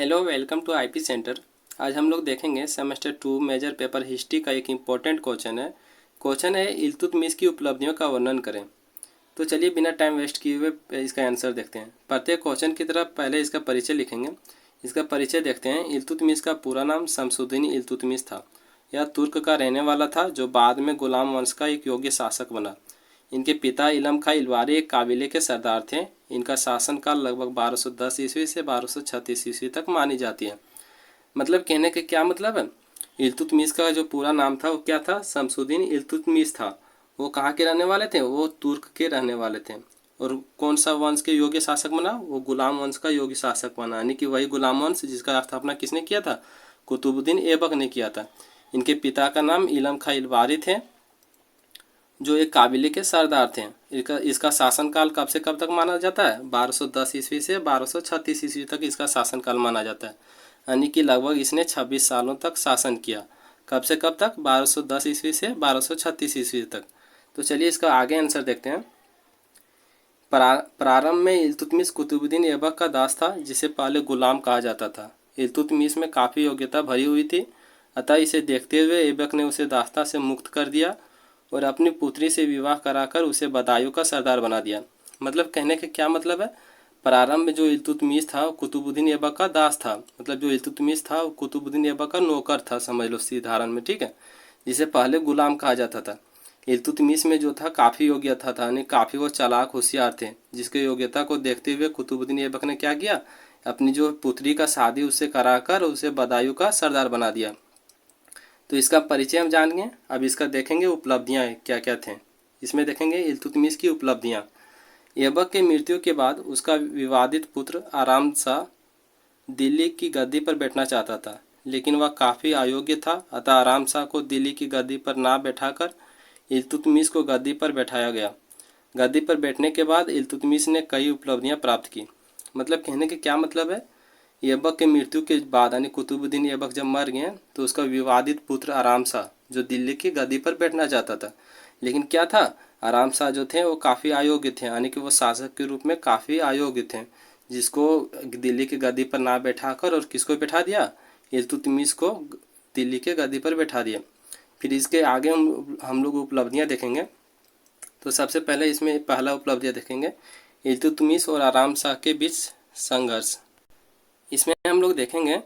Hello, welcome to IP centre. आज हम लोग देखेंगे सेमेस्टर 2 मेजर पेपर हिस्ट्री का एक इम्पोर्टेंट क्वेश्चन है इल्तुतमिश की उपलब्धियों का वर्णन करें। तो चलिए बिना टाइम वेस्ट किए हुए इसका आंसर देखते हैं। प्रत्येक क्वेश्चन की तरफ पहले इसका परिचय लिखेंगे। इसका परिचय देखते हैं। इल्तुतमिश का पूरा नाम शमसुद्दीन इल्तुतमिश था। यह तुर्क का रहने वाला था जो बाद में गुलाम वंश का एक योग्य शासक बना। इनके पिता इलम खां इलवारी एक काबिले के सरदार थे। इनका शासनकाल लगभग 1210 ईस्वी से 1236 ईस्वी तक मानी जाती है। मतलब कहने के क्या मतलब है, इल्तुतमिश का जो पूरा नाम था वो क्या था, शमसुद्दीन इल्तुतमिश था। वो कहाँ के रहने वाले थे, वो तुर्क के रहने वाले थे। और कौन सा वंश के योग्य शासक बना, वो गुलाम वंश का योग्य शासक बना, यानी कि वही गुलाम वंश जिसका स्थापना किसने किया था, कुतुबुद्दीन ऐबक ने किया था। इनके पिता का नाम इलम खां इलवारी थे जो एक काबिले के सरदार थे। इसका शासनकाल कब से कब तक माना जाता है, 1210 ईस्वी से 1236 ईस्वी तक इसका शासनकाल माना जाता है। यानी कि लगभग इसने 26 सालों तक शासन किया। कब से कब तक, 1210 ईस्वी से 1236 ईस्वी तक। तो चलिए इसका आगे आंसर देखते हैं। प्रारंभ में इल्तुतमिश कुतुबुद्दीन ऐबक का दास था जिसे पहले गुलाम कहा जाता था। इल्तुतमिश में काफ़ी योग्यता भरी हुई थी, अतः इसे देखते हुए ऐबक ने उसे दास्ता से मुक्त कर दिया और अपनी पुत्री से विवाह कराकर उसे बदायूं का सरदार बना दिया। मतलब कहने के क्या मतलब है, प्रारंभ में जो इल्तुतमिश था वो कुतुबुद्दीन ऐबक का दास था। मतलब जो इल्तुतमिश था वो कुतुबुद्दीन ऐबक का नौकर था, समझ लो सीधारण में, ठीक है, जिसे पहले गुलाम कहा जाता था। इल्तुतमिश में जो था काफ़ी योग्यता था, यानी काफ़ी वो चालाक होशियार थे, जिसके योग्यता को देखते हुए कुतुबुद्दीन ऐबक ने क्या किया, अपनी जो पुत्री का शादी उससे कराकर उसे बदायूं का सरदार बना दिया। तो इसका परिचय हम जान गए। अब इसका देखेंगे उपलब्धियां क्या क्या थे। इसमें देखेंगे इल्तुतमिश की उपलब्धियां। ऐबक के मृत्यु के बाद उसका विवादित पुत्र आराम शाह दिल्ली की गद्दी पर बैठना चाहता था, लेकिन वह काफ़ी अयोग्य था। अतः आराम शाह को दिल्ली की गद्दी पर ना बैठाकर इल्तुतमिश को गद्दी पर बैठाया गया। गद्दी पर बैठने के बाद इल्तुतमिश ने कई उपलब्धियां प्राप्त की। मतलब कहने के क्या मतलब है, ऐबक के मृत्यु के बाद यानी कुतुबुद्दीन ऐबक जब मर गए तो उसका विवादित पुत्र आराम शाह जो दिल्ली की गद्दी पर बैठना चाहता था, लेकिन क्या था, आराम शाह जो थे वो काफ़ी अयोग्य थे, यानी कि वो शासक के रूप में काफ़ी अयोग्य थे, जिसको दिल्ली की गद्दी पर ना बैठाकर और किसको बैठा दिया, इल्तुतमिश को दिल्ली के गद्दी पर बैठा दिया। फिर इसके आगे हम लोग उपलब्धियाँ देखेंगे। तो सबसे पहले इसमें पहला उपलब्धियाँ देखेंगे, इल्तुतमिश और आराम शाह के बीच संघर्ष। इसमें हम लोग देखेंगे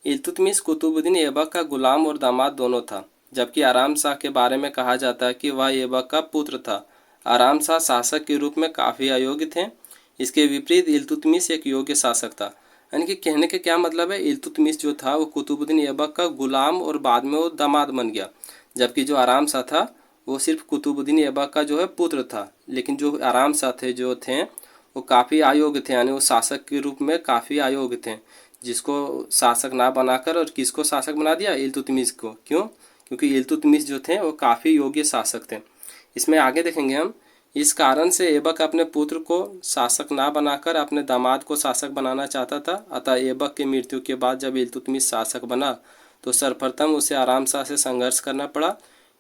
इल्तुतमिश कुतुबुद्दीन ऐबक का गुलाम और दामाद दोनों था, जबकि आराम शाह के बारे में कहा जाता है कि वह ऐबक का पुत्र था। आराम शाह शासक के रूप में काफ़ी अयोग्य थे। इसके विपरीत इल्तुतमिश एक योग्य शासक था। यानी कि कहने के क्या मतलब है, इल्तुतमिश जो था वो कुतुबुद्दीन ऐबक का गुलाम और बाद में वो दामाद बन गया, जबकि जो आराम शाह था वो सिर्फ कुतुबुद्दीन ऐबक का जो है पुत्र था। लेकिन जो आराम शाह थे जो थे वो काफ़ी अयोग्य थे, यानी वो शासक के रूप में काफ़ी अयोग्य थे, जिसको शासक ना बनाकर और किसको शासक बना दिया, इल्तुतमिश को। क्यों, क्योंकि इल्तुतमिश जो थे वो काफ़ी योग्य शासक थे। इसमें आगे देखेंगे हम, इस कारण से ऐबक अपने पुत्र को शासक ना बनाकर अपने दामाद को शासक बनाना चाहता था। अतः ऐबक के मृत्यु के बाद जब इल्तुतमिश शासक बना तो सर्वप्रथम उसे आराम शाह से संघर्ष करना पड़ा।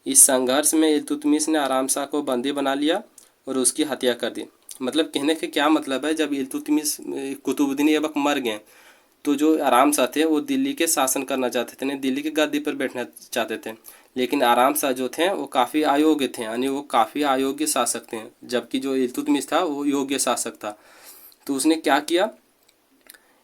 इस संघर्ष में इल्तुतमिश ने आराम शाह को बंदी बना लिया और उसकी हत्या कर दी। मतलब कहने के क्या मतलब है, जब इल्तुतमिश कुतुबुद्दीन ऐबक मर गए तो जो आराम शाह थे वो दिल्ली के शासन करना चाहते थे, नहीं दिल्ली की गद्दी पर बैठना चाहते थे। लेकिन आराम शाह जो थे वो काफ़ी अयोग्य थे, यानी वो काफ़ी अयोग्य शासक थे, जबकि जो इल्तुतमिश था वो योग्य शासक था। तो उसने क्या किया,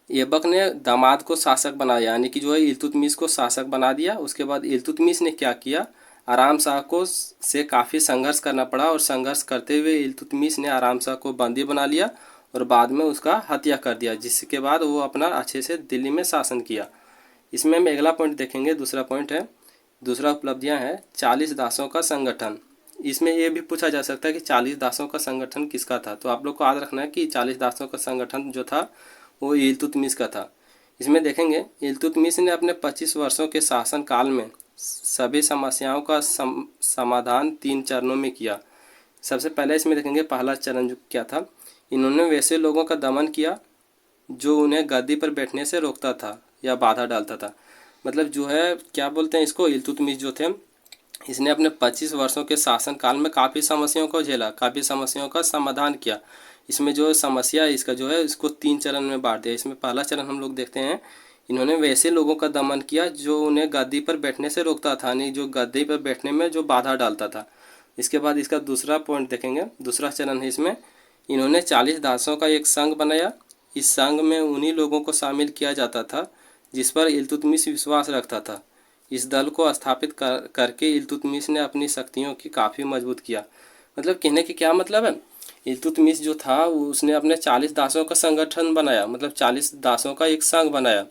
ऐबक ने दामाद को शासक बनाया, यानी कि जो है इल्तुतमिश को शासक बना दिया। उसके बाद इल्तुतमिश ने क्या किया, आराम शाह को से काफ़ी संघर्ष करना पड़ा और संघर्ष करते हुए इल्तुतमिश ने आराम शाह को बंदी बना लिया और बाद में उसका हत्या कर दिया, जिसके बाद वो अपना अच्छे से दिल्ली में शासन किया। इसमें हम अगला पॉइंट देखेंगे। दूसरा पॉइंट है, दूसरा उपलब्धियां है 40 दासों का संगठन। इसमें ये भी पूछा जा सकता है कि 40 दासों का संगठन किसका था। तो आप लोग को याद रखना है कि 40 दासों का संगठन जो था वो इल्तुतमिश का था। इसमें देखेंगे इल्तुतमिश ने अपने 25 वर्षों के शासन काल में सभी समस्याओं का समाधान 3 चरणों में किया। सबसे पहले इसमें देखेंगे पहला चरण जो क्या था, इन्होंने वैसे लोगों का दमन किया जो उन्हें गद्दी पर बैठने से रोकता था या बाधा डालता था। मतलब जो है क्या बोलते हैं इसको, इल्तुतमिश जो थे इसने अपने 25 वर्षों के शासन काल में काफ़ी समस्याओं को झेला, काफ़ी समस्याओं का समाधान किया। इसमें जो समस्या है इसका जो है इसको 3 चरण में बांट दिया। इसमें पहला चरण हम लोग देखते हैं, इन्होंने वैसे लोगों का दमन किया जो उन्हें गद्दी पर बैठने से रोकता था, यानी जो गद्दी पर बैठने में जो बाधा डालता था। इसके बाद इसका दूसरा पॉइंट देखेंगे, दूसरा चरण है इसमें। इन्होंने 40 दासों का एक संघ बनाया। इस संघ में उन्हीं लोगों को शामिल किया जाता था जिस पर इल्तुतमिश विश्वास रखता था। इस दल को स्थापित करके इल्तुतमिश ने अपनी शक्तियों की काफ़ी मजबूत किया। मतलब कहने की क्या मतलब है, इल्तुतमिश जो था उसने अपने 40 दासों का संगठन बनाया, मतलब 40 दासों का एक संघ बनाया,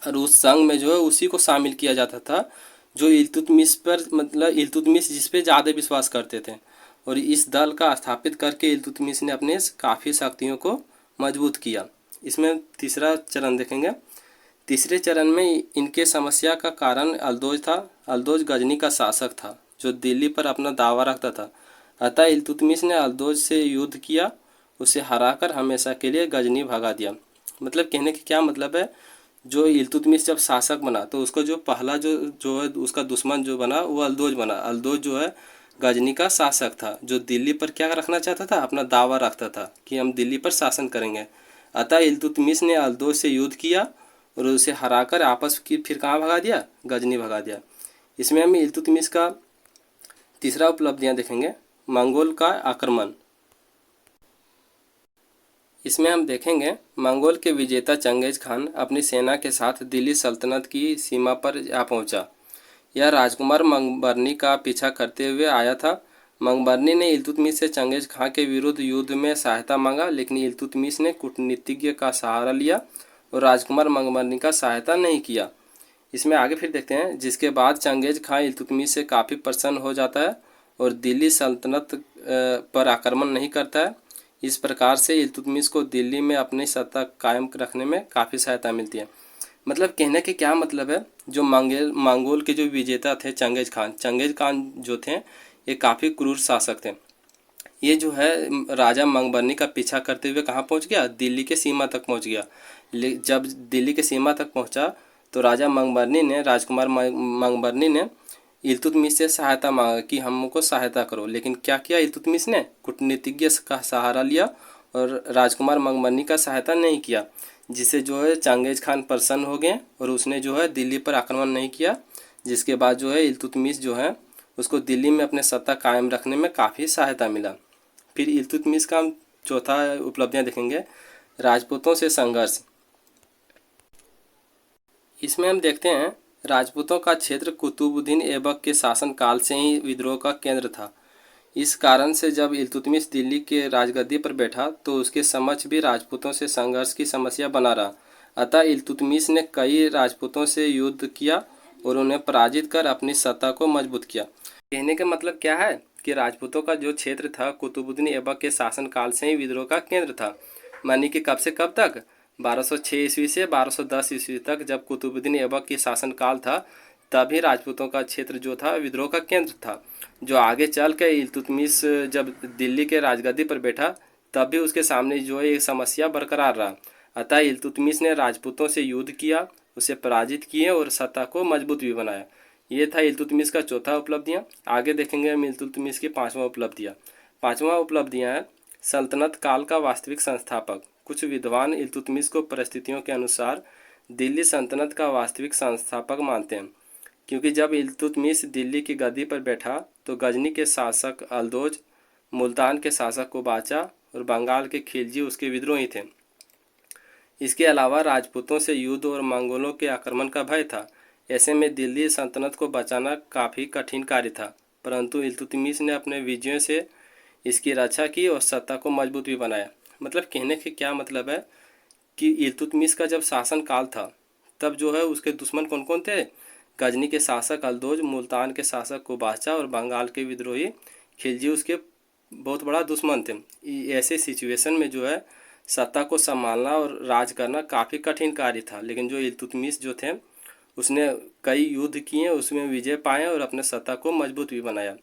और उस संघ में जो है उसी को शामिल किया जाता था जो इल्तुतमिश पर, मतलब इल्तुतमिश जिस पे ज़्यादा विश्वास करते थे। और इस दल का स्थापित करके इल्तुतमिश ने अपने काफ़ी शक्तियों को मजबूत किया। इसमें तीसरा चरण देखेंगे। तीसरे चरण में इनके समस्या का कारण अल्दोज था। अल्दोज गजनी का शासक था जो दिल्ली पर अपना दावा रखता था। अतः इल्तुतमिश ने अल्दोज से युद्ध किया, उसे हराकर हमेशा के लिए गजनी भगा दिया। मतलब कहने की क्या मतलब है, जो इल्तुतमिश जब शासक बना तो उसको जो पहला जो है उसका दुश्मन जो बना वो अल्दोज बना। अल्दोज जो है गजनी का शासक था जो दिल्ली पर क्या रखना चाहता था, अपना दावा रखता था कि हम दिल्ली पर शासन करेंगे। अतः इल्तुतमिश ने अल्दोज से युद्ध किया और उसे हराकर आपस की फिर कहाँ भगा दिया, गजनी भगा दिया। इसमें हम इल्तुतमिश का तीसरा उपलब्धियाँ देखेंगे, मंगोल का आक्रमण। इसमें हम देखेंगे मंगोल के विजेता चंगेज खान अपनी सेना के साथ दिल्ली सल्तनत की सीमा पर आ पहुंचा। यह राजकुमार मंगबरनी का पीछा करते हुए आया था। मंगबरनी ने इल्तुतमिश से चंगेज खां के विरुद्ध युद्ध में सहायता मांगा, लेकिन इल्तुतमिश ने कूटनीतिज्ञ का सहारा लिया और राजकुमार मंगबरनी का सहायता नहीं किया। इसमें आगे फिर देखते हैं, जिसके बाद चंगेज खां इल्तुतमिश से काफ़ी प्रसन्न हो जाता है और दिल्ली सल्तनत पर आक्रमण नहीं करता है। इस प्रकार से इल्तुतमिश को दिल्ली में अपनी सत्ता कायम रखने में काफ़ी सहायता मिलती है। मतलब कहने के क्या मतलब है, जो मंगोल के जो विजेता थे चंगेज खान जो थे ये काफ़ी क्रूर शासक थे। ये जो है राजा मंगबरनी का पीछा करते हुए कहाँ पहुँच गया, दिल्ली के सीमा तक पहुँच गया। जब दिल्ली के सीमा तक पहुँचा तो राजा मंगबरनी ने, राजकुमार मंगबरनी ने इल्तुतमिश से सहायता मांगा कि हमको सहायता करो। लेकिन क्या किया इल्तुतमिश ने, कूटनीतिज्ञ का सहारा लिया और राजकुमार मंगबरनी का सहायता नहीं किया, जिससे जो है चंगेज खान प्रसन्न हो गए और उसने जो है दिल्ली पर आक्रमण नहीं किया। जिसके बाद जो है इल्तुतमिश जो है उसको दिल्ली में अपने सत्ता कायम रखने में काफ़ी सहायता मिला। फिर इल्तुतमिश का हम चौथा उपलब्धियाँ देखेंगे, राजपूतों से संघर्ष। इसमें हम देखते हैं राजपूतों का क्षेत्र कुतुबुद्दीन ऐबक के शासनकाल से ही विद्रोह का केंद्र था। इस कारण से जब इल्तुतमिश दिल्ली के राजगद्दी पर बैठा तो उसके समक्ष भी राजपूतों से संघर्ष की समस्या बना रहा। अतः इल्तुतमिश ने कई राजपूतों से युद्ध किया और उन्हें पराजित कर अपनी सत्ता को मजबूत किया। कहने का मतलब क्या है कि राजपूतों का जो क्षेत्र था कुतुबुद्दीन ऐबक के शासनकाल से ही विद्रोह का केंद्र था। मानी कि कब से कब तक, 1206 ईस्वी से 1210 ईस्वी तक जब कुतुबुद्दीन ऐबक की शासनकाल था, तभी राजपूतों का क्षेत्र जो था विद्रोह का केंद्र था। जो आगे चल के इल्तुतमिश जब दिल्ली के राजगद्दी पर बैठा तब भी उसके सामने जो है एक समस्या बरकरार रहा। अतः इल्तुतमिश ने राजपूतों से युद्ध किया, उसे पराजित किए और सत्ता को मजबूत भी बनाया। ये था इल्तुतमिश का चौथा उपलब्धियाँ। आगे देखेंगे हम इल्तुतमिश की पांचवा उपलब्धियाँ। पांचवा उपलब्धियाँ है सल्तनत काल का वास्तविक संस्थापक। कुछ विद्वान इल्तुतमिश को परिस्थितियों के अनुसार दिल्ली सल्तनत का वास्तविक संस्थापक मानते हैं, क्योंकि जब इल्तुतमिश दिल्ली की गद्दी पर बैठा तो गजनी के शासक अल्दोज, मुल्तान के शासक कुबाचा और बंगाल के खिलजी उसके विद्रोही थे। इसके अलावा राजपूतों से युद्ध और मंगोलों के आक्रमण का भय था। ऐसे में दिल्ली सल्तनत को बचाना काफ़ी कठिन कार्य था, परंतु इल्तुतमिश ने अपने विजयों से इसकी रक्षा की और सत्ता को मजबूत भी बनाया। मतलब कहने के क्या मतलब है कि इल्तुतमिश का जब शासन काल था तब जो है उसके दुश्मन कौन कौन थे, गजनी के शासक अल्दोज, मुल्तान के शासक कुबाचा और बंगाल के विद्रोही खिलजी उसके बहुत बड़ा दुश्मन थे। ऐसे सिचुएशन में जो है सत्ता को संभालना और राज करना काफ़ी कठिन कार्य था, लेकिन जो इल्तुतमिश जो थे उसने कई युद्ध किए, उसमें विजय पाए और अपने सत्ता को मजबूत भी बनाया।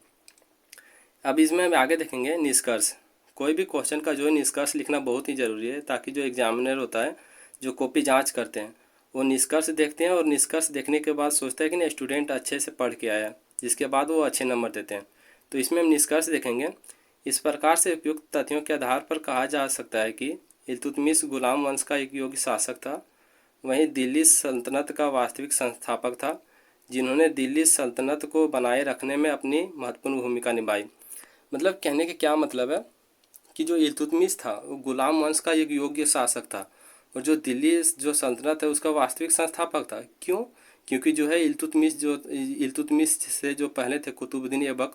अब इसमें हम आगे देखेंगे निष्कर्ष। कोई भी क्वेश्चन का जो है निष्कर्ष लिखना बहुत ही ज़रूरी है, ताकि जो एग्जामिनर होता है जो कॉपी जांच करते हैं वो निष्कर्ष देखते हैं और निष्कर्ष देखने के बाद सोचते हैं कि नहीं स्टूडेंट अच्छे से पढ़ के आया, जिसके बाद वो अच्छे नंबर देते हैं। तो इसमें हम निष्कर्ष देखेंगे। इस प्रकार से उपयुक्त तथ्यों के आधार पर कहा जा सकता है कि इल्तुतमिश गुलाम वंश का एक योग्य शासक था। वहीं दिल्ली सल्तनत का वास्तविक संस्थापक था, जिन्होंने दिल्ली सल्तनत को बनाए रखने में अपनी महत्वपूर्ण भूमिका निभाई। मतलब कहने का क्या मतलब है कि जो इल्तुतमिश था वो गुलाम वंश का एक योग्य शासक था, और जो दिल्ली जो सल्तनत है उसका वास्तविक संस्थापक था। क्यों? क्योंकि जो है इल्तुतमिश से जो पहले थे कुतुबुद्दीन ऐबक,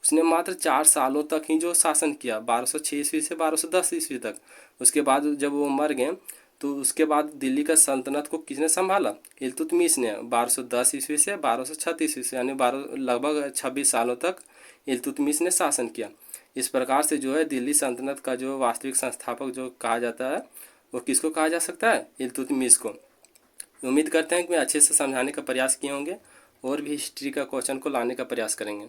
उसने मात्र 4 सालों तक ही जो शासन किया, 1206 ईस्वी से 1210 ईस्वी तक। उसके बाद जब वो मर गए तो उसके बाद दिल्ली का सल्तनत को किसने संभाला? इल्तुतमिश ने। 1210 ईस्वी से 1236 ईस्वी यानी 12 लगभग 26 सालों तक इल्तुतमिश ने शासन किया। इस प्रकार से जो है दिल्ली सल्तनत का जो वास्तविक संस्थापक जो कहा जाता है वो किसको कहा जा सकता है? इल्तुतमिश को। उम्मीद करते हैं कि मैं अच्छे से समझाने का प्रयास किए होंगे, और भी हिस्ट्री का क्वेश्चन को लाने का प्रयास करेंगे।